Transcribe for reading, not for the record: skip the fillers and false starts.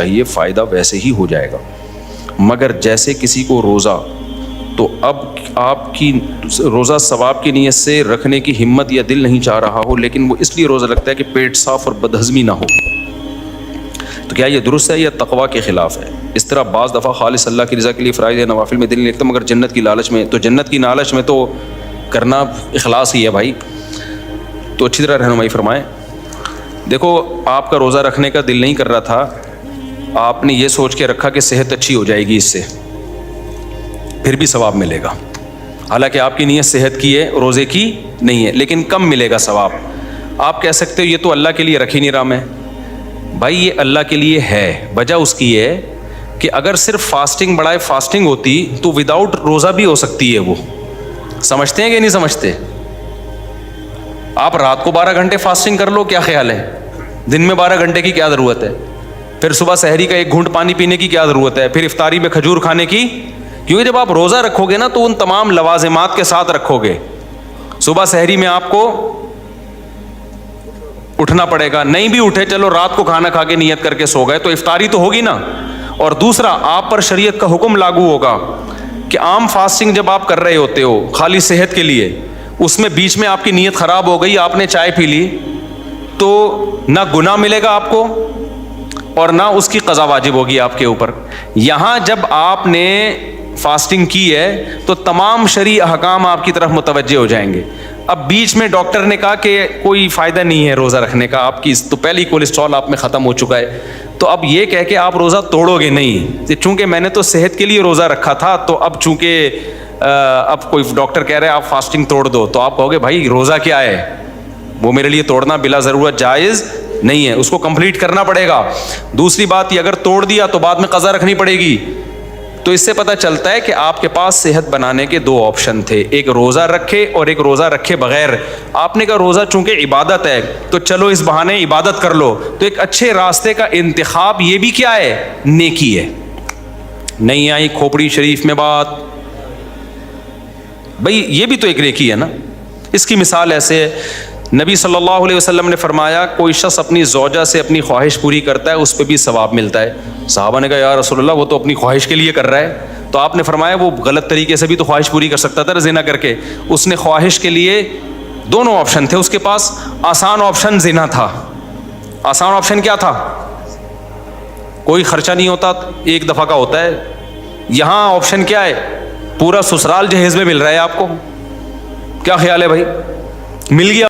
چاہیے، فائدہ ویسے ہی ہو جائے گا. مگر جیسے کسی کو روزہ، تو اب آپ کی روزہ ثواب کی نیت سے رکھنے کی ہمت یا دل نہیں چاہ رہا ہو، لیکن وہ اس لیے روزہ رکھتا ہے کہ پیٹ صاف اور بدہضمی نہ ہو، تو کیا یہ درست ہے یا تقویٰ کے خلاف ہے؟ اس طرح بعض دفعہ خالص اللہ کی رضا کے لیے فرائض یا نوافل میں دل نہیں لگتا، مگر جنت کی لالچ میں، تو جنت کی لالچ میں تو کرنا اخلاص ہی ہے بھائی. تو اچھی طرح رہنمائی فرمائیں. دیکھو، آپ کا روزہ رکھنے کا دل نہیں کر رہا تھا، آپ نے یہ سوچ کے رکھا کہ صحت اچھی ہو جائے گی اس سے، پھر بھی ثواب ملے گا. حالانکہ آپ کی نیت صحت کی ہے، روزے کی نہیں ہے، لیکن کم ملے گا ثواب. آپ کہہ سکتے ہو یہ تو اللہ کے لیے رکھ ہی نہیں رہا میں. بھائی یہ اللہ کے لیے ہے، وجہ اس کی ہے کہ اگر صرف فاسٹنگ بڑھائے فاسٹنگ ہوتی تو وداؤٹ روزہ بھی ہو سکتی ہے. وہ سمجھتے ہیں کہ نہیں سمجھتے؟ آپ رات کو 12 گھنٹے فاسٹنگ کر لو، کیا خیال ہے؟ دن میں 12 گھنٹے کی کیا ضرورت ہے؟ پھر صبح سحری کا 1 گھونٹ پانی پینے کی کیا ضرورت ہے؟ پھر افطاری میں کھجور کھانے کی؟ کیونکہ جب آپ روزہ رکھو گے نا تو ان تمام لوازمات کے ساتھ رکھو گے. صبح سحری میں آپ کو اٹھنا پڑے گا، نہیں بھی اٹھے چلو رات کو کھانا کھا کے نیت کر کے سو گئے تو افطاری تو ہوگی نا. اور دوسرا، آپ پر شریعت کا حکم لاگو ہوگا کہ عام فاسٹنگ جب آپ کر رہے ہوتے ہو خالی صحت کے لیے، اس میں بیچ میں آپ کی نیت خراب ہو گئی، آپ نے چائے پی لی، تو نہ گناہ ملے گا آپ کو اور نہ اس کی قضا واجب ہوگی آپ کے اوپر. یہاں جب آپ نے فاسٹنگ کی ہے تو تمام شرعی احکام آپ کی طرف متوجہ ہو جائیں گے. اب بیچ میں ڈاکٹر نے کہا کہ کوئی فائدہ نہیں ہے روزہ رکھنے کا، آپ کی تو پہلی کولیسٹرول آپ میں ختم ہو چکا ہے، تو اب یہ کہہ کے آپ روزہ توڑو گے نہیں. چونکہ میں نے تو صحت کے لیے روزہ رکھا تھا، تو اب چونکہ اب کوئی ڈاکٹر کہہ رہے ہیں آپ فاسٹنگ توڑ دو، تو آپ کہو گے بھائی روزہ کیا ہے، وہ میرے لیے توڑنا بلا ضرورت جائز نہیں ہے، اس کو کمپلیٹ کرنا پڑے گا. دوسری بات، یہ اگر توڑ دیا تو بعد میں قضا رکھنی پڑے گی. تو اس سے پتہ چلتا ہے کہ آپ کے پاس صحت بنانے کے 2 آپشن تھے، ایک روزہ رکھے اور ایک روزہ رکھے بغیر. آپ نے کہا روزہ چونکہ عبادت ہے تو چلو اس بہانے عبادت کر لو، تو ایک اچھے راستے کا انتخاب یہ بھی کیا ہے، نیکی ہے. نہیں آئی کھوپڑی شریف میں بات، بھئی یہ بھی تو ایک نیکی ہے نا. اس کی مثال ایسے ہے، نبی صلی اللہ علیہ وسلم نے فرمایا کوئی شخص اپنی زوجہ سے اپنی خواہش پوری کرتا ہے اس پہ بھی ثواب ملتا ہے. صحابہ نے کہا یا رسول اللہ وہ تو اپنی خواہش کے لیے کر رہا ہے. تو آپ نے فرمایا وہ غلط طریقے سے بھی تو خواہش پوری کر سکتا تھا زنا کر کے. اس نے خواہش کے لیے 2 آپشن تھے اس کے پاس. آسان آپشن زنا تھا. آسان آپشن کیا تھا؟ کوئی خرچہ نہیں ہوتا، 1 دفعہ کا ہوتا ہے. یہاں آپشن کیا ہے؟ پورا سسرال جہیز میں مل رہا ہے آپ کو. کیا خیال ہے بھائی؟ مل گیا